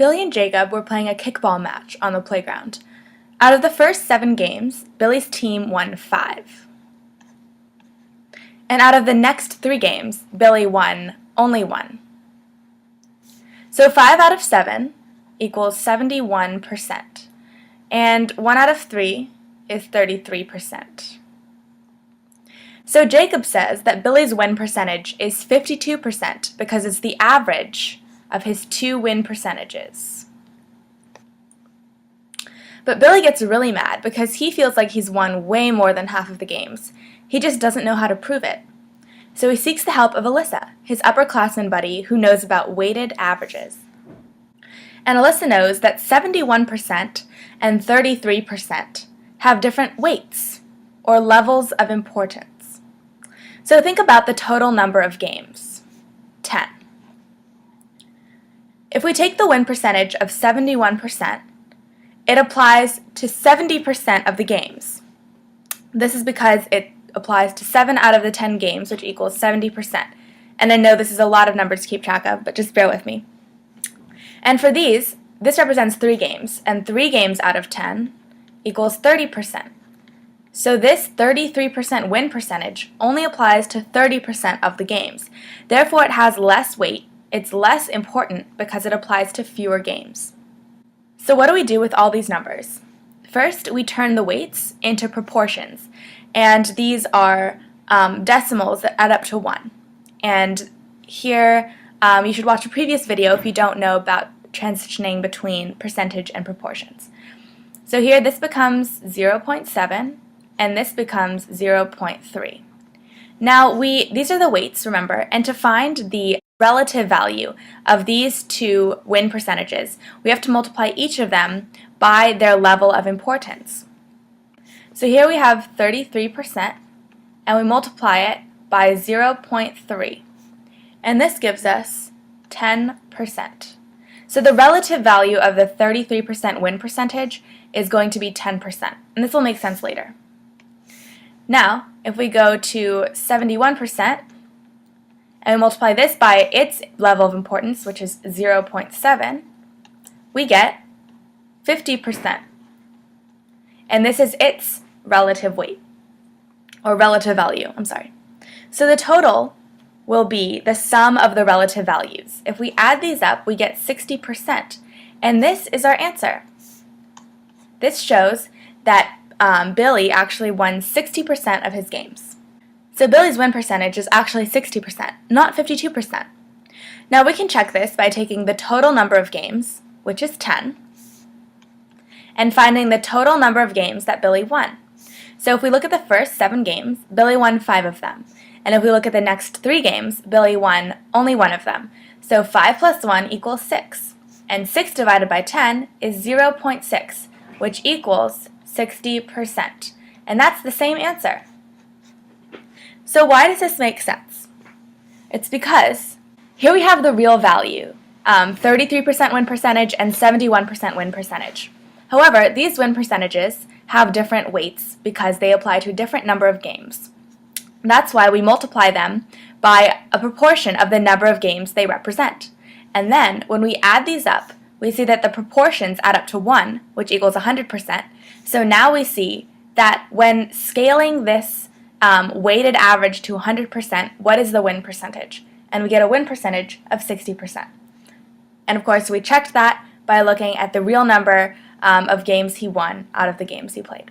Billy and Jacob were playing a kickball match on the playground. Out of the first 7 games, Billy's team won 5. And out of the next 3 games, Billy won only 1. So 5 out of 7 equals 71%. And 1 out of 3 is 33%. So Jacob says that Billy's win percentage is 52% because it's the average of his 2 win percentages. But Billy gets really mad because he feels like he's won way more than half of the games. He just doesn't know how to prove it. So he seeks the help of Alyssa, his upperclassman buddy who knows about weighted averages. And Alyssa knows that 71% and 33% have different weights, or levels of importance. So think about the total number of games, 10. If we take the win percentage of 71%, it applies to 70% of the games. This is because it applies to 7 out of the 10 games, which equals 70%. And I know this is a lot of numbers to keep track of, but just bear with me. And for these, this represents 3 games, and 3 games out of 10 equals 30%. So this 33% win percentage only applies to 30% of the games. Therefore, it has less weight. It's less important because it applies to fewer games. So what do we do with all these numbers? First, we turn the weights into proportions, and these are decimals that add up to 1. And here, you should watch a previous video if you don't know about transitioning between percentage and proportions. So here, this becomes 0.7, and this becomes 0.3. Now, these are the weights, remember, and to find the relative value of these 2 win percentages, we have to multiply each of them by their level of importance. So here we have 33%, and we multiply it by 0.3, and this gives us 10%. So the relative value of the 33% win percentage is going to be 10%, and this will make sense later. Now, if we go to 71%, and we multiply this by its level of importance, which is 0.7, we get 50%. And this is its relative weight, or relative value, I'm sorry. So the total will be the sum of the relative values. If we add these up, we get 60%, and this is our answer. This shows that Billy actually won 60% of his games. So Billy's win percentage is actually 60%, not 52%. Now we can check this by taking the total number of games, which is 10, and finding the total number of games that Billy won. So if we look at the first 7 games, Billy won 5 of them. And if we look at the next 3 games, Billy won only 1 of them. So 5 plus 1 equals 6. And 6 divided by 10 is 0.6, which equals 60%. And that's the same answer. So why does this make sense? It's because here we have the real value, 33% win percentage and 71% win percentage. However, these win percentages have different weights because they apply to a different number of games. That's why we multiply them by a proportion of the number of games they represent. And then when we add these up, we see that the proportions add up to 1, which equals 100%. So now we see that when scaling this weighted average to 100%, what is the win percentage? And we get a win percentage of 60%. And of course, we checked that by looking at the real number of games he won out of the games he played.